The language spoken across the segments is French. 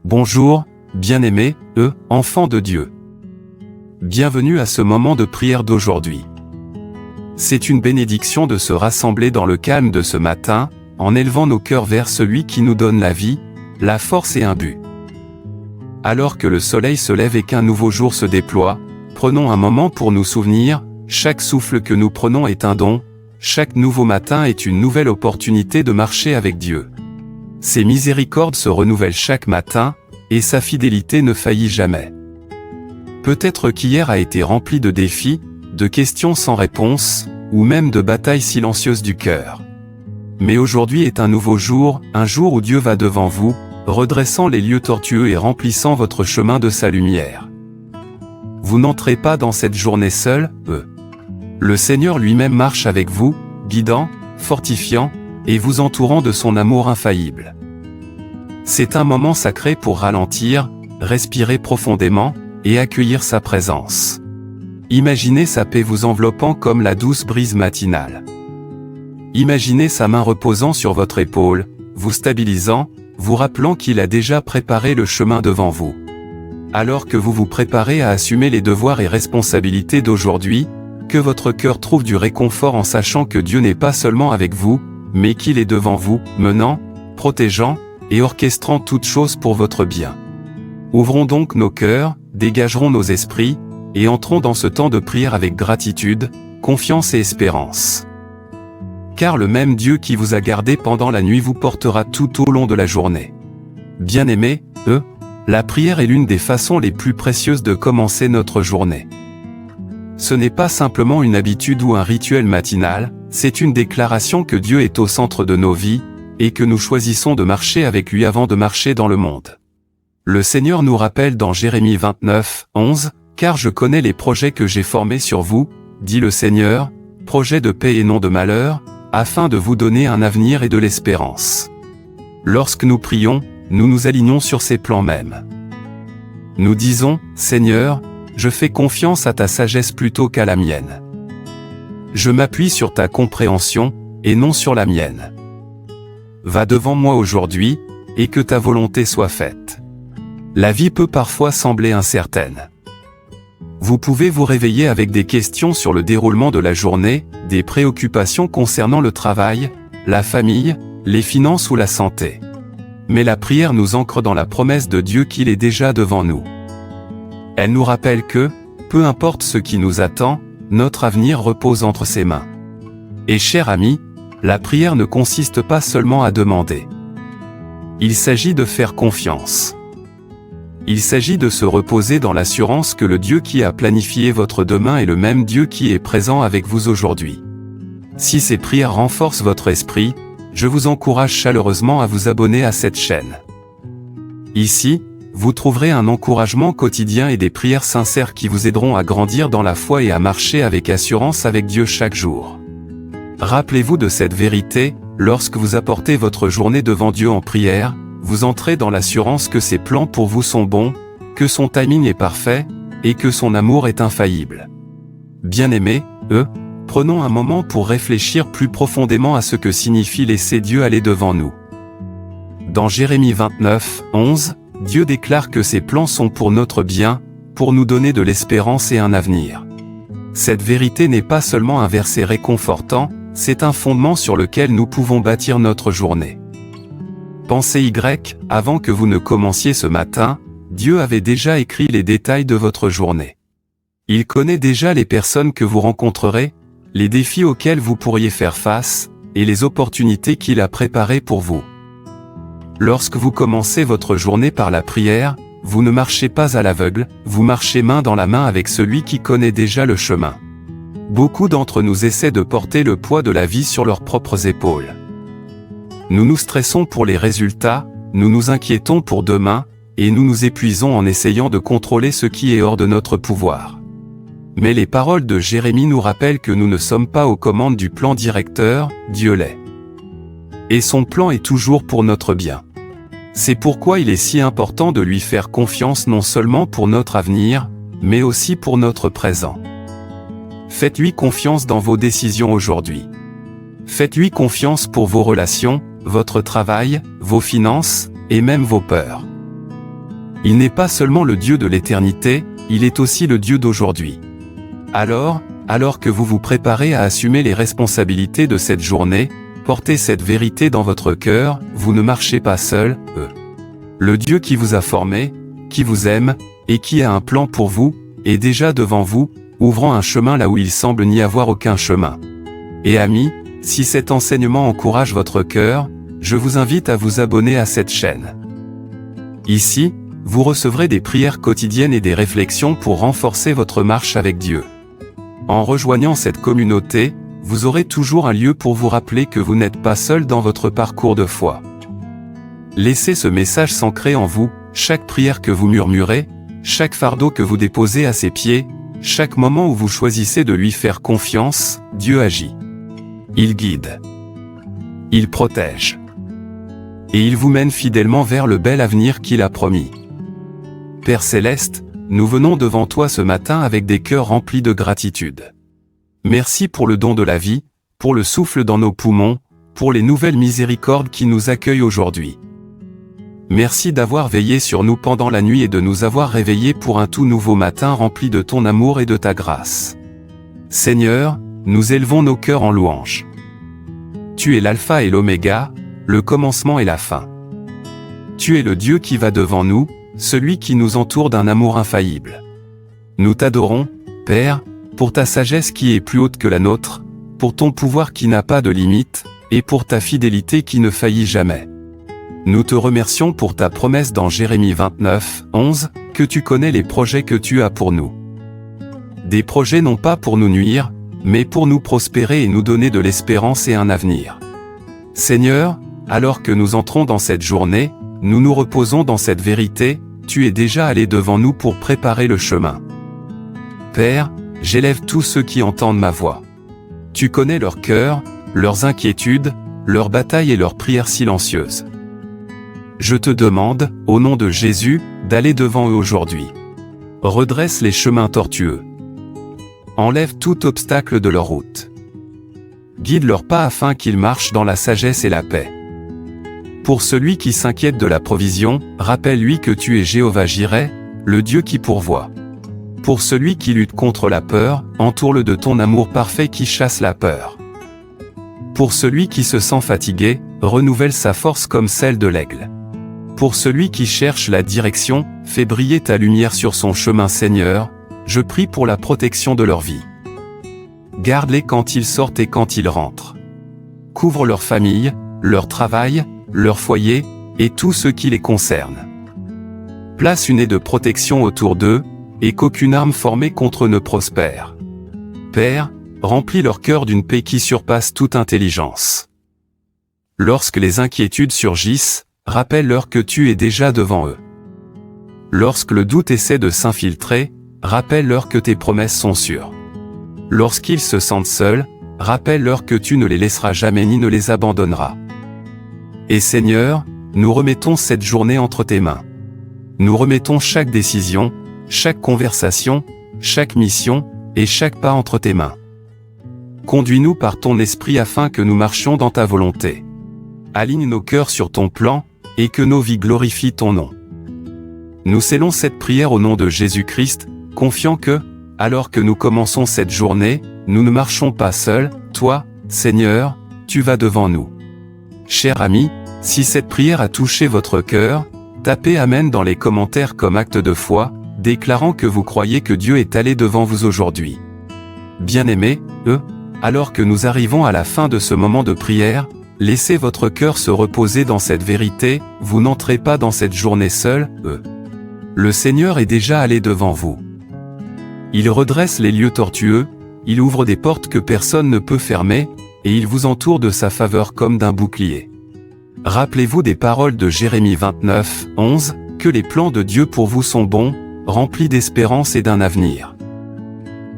Bonjour, bien-aimés, enfants de Dieu. Bienvenue à ce moment de prière d'aujourd'hui. C'est une bénédiction de se rassembler dans le calme de ce matin, en élevant nos cœurs vers celui qui nous donne la vie, la force et un but. Alors que le soleil se lève et qu'un nouveau jour se déploie, prenons un moment pour nous souvenir, chaque souffle que nous prenons est un don, chaque nouveau matin est une nouvelle opportunité de marcher avec Dieu. Ses miséricordes se renouvellent chaque matin, et sa fidélité ne faillit jamais. Peut-être qu'hier a été rempli de défis, de questions sans réponse, ou même de batailles silencieuses du cœur. Mais aujourd'hui est un nouveau jour, un jour où Dieu va devant vous, redressant les lieux tortueux et remplissant votre chemin de sa lumière. Vous n'entrez pas dans cette journée seul, Le Seigneur lui-même marche avec vous, guidant, fortifiant, et vous entourant de son amour infaillible. C'est un moment sacré pour ralentir, respirer profondément, et accueillir sa présence. Imaginez sa paix vous enveloppant comme la douce brise matinale. Imaginez sa main reposant sur votre épaule, vous stabilisant, vous rappelant qu'il a déjà préparé le chemin devant vous. Alors que vous vous préparez à assumer les devoirs et responsabilités d'aujourd'hui, que votre cœur trouve du réconfort en sachant que Dieu n'est pas seulement avec vous, mais qu'il est devant vous, menant, protégeant, et orchestrant toutes choses pour votre bien. Ouvrons donc nos cœurs, dégagerons nos esprits, et entrons dans ce temps de prière avec gratitude, confiance et espérance. Car le même Dieu qui vous a gardé pendant la nuit vous portera tout au long de la journée. Bien-aimés, la prière est l'une des façons les plus précieuses de commencer notre journée. Ce n'est pas simplement une habitude ou un rituel matinal, c'est une déclaration que Dieu est au centre de nos vies, et que nous choisissons de marcher avec lui avant de marcher dans le monde. Le Seigneur nous rappelle dans Jérémie 29, 11, « Car je connais les projets que j'ai formés sur vous, dit le Seigneur, projets de paix et non de malheur, afin de vous donner un avenir et de l'espérance. » Lorsque nous prions, nous nous alignons sur ces plans mêmes. Nous disons, « Seigneur, je fais confiance à ta sagesse plutôt qu'à la mienne. Je m'appuie sur ta compréhension, et non sur la mienne. Va devant moi aujourd'hui, et que ta volonté soit faite. » La vie peut parfois sembler incertaine. Vous pouvez vous réveiller avec des questions sur le déroulement de la journée, des préoccupations concernant le travail, la famille, les finances ou la santé. Mais la prière nous ancre dans la promesse de Dieu qu'il est déjà devant nous. Elle nous rappelle que, peu importe ce qui nous attend, notre avenir repose entre ses mains. Et cher ami, la prière ne consiste pas seulement à demander. Il s'agit de faire confiance. Il s'agit de se reposer dans l'assurance que le Dieu qui a planifié votre demain est le même Dieu qui est présent avec vous aujourd'hui. Si ces prières renforcent votre esprit, je vous encourage chaleureusement à vous abonner à cette chaîne. Ici, vous trouverez un encouragement quotidien et des prières sincères qui vous aideront à grandir dans la foi et à marcher avec assurance avec Dieu chaque jour. Rappelez-vous de cette vérité, lorsque vous apportez votre journée devant Dieu en prière, vous entrez dans l'assurance que ses plans pour vous sont bons, que son timing est parfait, et que son amour est infaillible. Bien-aimés, prenons un moment pour réfléchir plus profondément à ce que signifie laisser Dieu aller devant nous. Dans Jérémie 29, 11, Dieu déclare que ses plans sont pour notre bien, pour nous donner de l'espérance et un avenir. Cette vérité n'est pas seulement un verset réconfortant, c'est un fondement sur lequel nous pouvons bâtir notre journée. Pensez avant que vous ne commenciez ce matin, Dieu avait déjà écrit les détails de votre journée. Il connaît déjà les personnes que vous rencontrerez, les défis auxquels vous pourriez faire face, et les opportunités qu'il a préparées pour vous. Lorsque vous commencez votre journée par la prière, vous ne marchez pas à l'aveugle, vous marchez main dans la main avec celui qui connaît déjà le chemin. Beaucoup d'entre nous essaient de porter le poids de la vie sur leurs propres épaules. Nous nous stressons pour les résultats, nous nous inquiétons pour demain, et nous nous épuisons en essayant de contrôler ce qui est hors de notre pouvoir. Mais les paroles de Jérémie nous rappellent que nous ne sommes pas aux commandes du plan directeur, Dieu l'est. Et son plan est toujours pour notre bien. C'est pourquoi il est si important de lui faire confiance non seulement pour notre avenir, mais aussi pour notre présent. Faites-lui confiance dans vos décisions aujourd'hui. Faites-lui confiance pour vos relations, votre travail, vos finances, et même vos peurs. Il n'est pas seulement le Dieu de l'éternité, il est aussi le Dieu d'aujourd'hui. Alors que vous vous préparez à assumer les responsabilités de cette journée, portez cette vérité dans votre cœur, vous ne marchez pas seul, Le Dieu qui vous a formé, qui vous aime, et qui a un plan pour vous, est déjà devant vous, ouvrant un chemin là où il semble n'y avoir aucun chemin. Et amis, si cet enseignement encourage votre cœur, je vous invite à vous abonner à cette chaîne. Ici, vous recevrez des prières quotidiennes et des réflexions pour renforcer votre marche avec Dieu. En rejoignant cette communauté, vous aurez toujours un lieu pour vous rappeler que vous n'êtes pas seul dans votre parcours de foi. Laissez ce message s'ancrer en vous, chaque prière que vous murmurez, chaque fardeau que vous déposez à ses pieds, chaque moment où vous choisissez de lui faire confiance, Dieu agit. Il guide. Il protège. Et il vous mène fidèlement vers le bel avenir qu'il a promis. Père Céleste, nous venons devant toi ce matin avec des cœurs remplis de gratitude. Merci pour le don de la vie, pour le souffle dans nos poumons, pour les nouvelles miséricordes qui nous accueillent aujourd'hui. Merci d'avoir veillé sur nous pendant la nuit et de nous avoir réveillés pour un tout nouveau matin rempli de ton amour et de ta grâce. Seigneur, nous élevons nos cœurs en louange. Tu es l'alpha et l'oméga, le commencement et la fin. Tu es le Dieu qui va devant nous, celui qui nous entoure d'un amour infaillible. Nous t'adorons, Père, pour ta sagesse qui est plus haute que la nôtre, pour ton pouvoir qui n'a pas de limite, et pour ta fidélité qui ne faillit jamais. Nous te remercions pour ta promesse dans Jérémie 29, 11, que tu connais les projets que tu as pour nous. Des projets non pas pour nous nuire, mais pour nous prospérer et nous donner de l'espérance et un avenir. Seigneur, alors que nous entrons dans cette journée, nous nous reposons dans cette vérité, tu es déjà allé devant nous pour préparer le chemin. Père, j'élève tous ceux qui entendent ma voix. Tu connais leur cœur, leurs inquiétudes, leurs batailles et leurs prières silencieuses. Je te demande, au nom de Jésus, d'aller devant eux aujourd'hui. Redresse les chemins tortueux. Enlève tout obstacle de leur route. Guide leurs pas afin qu'ils marchent dans la sagesse et la paix. Pour celui qui s'inquiète de la provision, rappelle-lui que tu es Jéhovah Jireh, le Dieu qui pourvoit. Pour celui qui lutte contre la peur, entoure-le de ton amour parfait qui chasse la peur. Pour celui qui se sent fatigué, renouvelle sa force comme celle de l'aigle. Pour celui qui cherche la direction, fais briller ta lumière sur son chemin, Seigneur, je prie pour la protection de leur vie. Garde-les quand ils sortent et quand ils rentrent. Couvre leur famille, leur travail, leur foyer, et tout ce qui les concerne. Place une haie de protection autour d'eux, et qu'aucune arme formée contre eux ne prospère. Père, remplis leur cœur d'une paix qui surpasse toute intelligence. Lorsque les inquiétudes surgissent, rappelle-leur que tu es déjà devant eux. Lorsque le doute essaie de s'infiltrer, rappelle-leur que tes promesses sont sûres. Lorsqu'ils se sentent seuls, rappelle-leur que tu ne les laisseras jamais ni ne les abandonneras. Et Seigneur, nous remettons cette journée entre tes mains. Nous remettons chaque décision, chaque conversation, chaque mission, et chaque pas entre tes mains. Conduis-nous par ton esprit afin que nous marchions dans ta volonté. Aligne nos cœurs sur ton plan, et que nos vies glorifient ton nom. Nous scellons cette prière au nom de Jésus-Christ, confiants que, alors que nous commençons cette journée, nous ne marchons pas seuls, toi, Seigneur, tu vas devant nous. Chers amis, si cette prière a touché votre cœur, tapez Amen dans les commentaires comme acte de foi, déclarant que vous croyez que Dieu est allé devant vous aujourd'hui. Bien-aimés, alors que nous arrivons à la fin de ce moment de prière, laissez votre cœur se reposer dans cette vérité, vous n'entrez pas dans cette journée seul, Le Seigneur est déjà allé devant vous. Il redresse les lieux tortueux, il ouvre des portes que personne ne peut fermer, et il vous entoure de sa faveur comme d'un bouclier. Rappelez-vous des paroles de Jérémie 29, 11, que les plans de Dieu pour vous sont bons, remplis d'espérance et d'un avenir.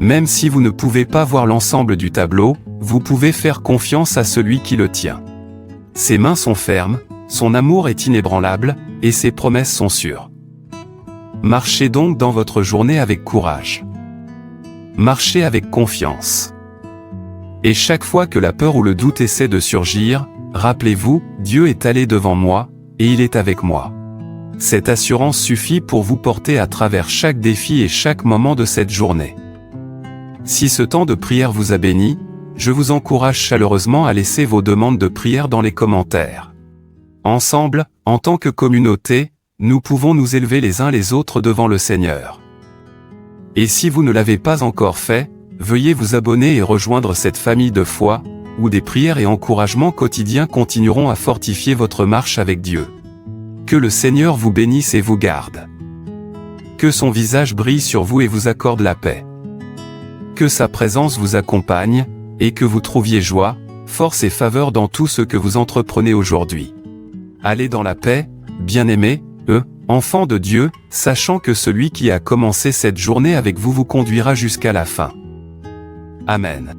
Même si vous ne pouvez pas voir l'ensemble du tableau, vous pouvez faire confiance à celui qui le tient. Ses mains sont fermes, son amour est inébranlable, et ses promesses sont sûres. Marchez donc dans votre journée avec courage. Marchez avec confiance. Et chaque fois que la peur ou le doute essaie de surgir, rappelez-vous, Dieu est allé devant moi, et il est avec moi. Cette assurance suffit pour vous porter à travers chaque défi et chaque moment de cette journée. Si ce temps de prière vous a béni, je vous encourage chaleureusement à laisser vos demandes de prière dans les commentaires. Ensemble, en tant que communauté, nous pouvons nous élever les uns les autres devant le Seigneur. Et si vous ne l'avez pas encore fait, veuillez vous abonner et rejoindre cette famille de foi, où des prières et encouragements quotidiens continueront à fortifier votre marche avec Dieu. Que le Seigneur vous bénisse et vous garde. Que son visage brille sur vous et vous accorde la paix. Que sa présence vous accompagne, et que vous trouviez joie, force et faveur dans tout ce que vous entreprenez aujourd'hui. Allez dans la paix, bien-aimés, enfants de Dieu, sachant que celui qui a commencé cette journée avec vous vous conduira jusqu'à la fin. Amen.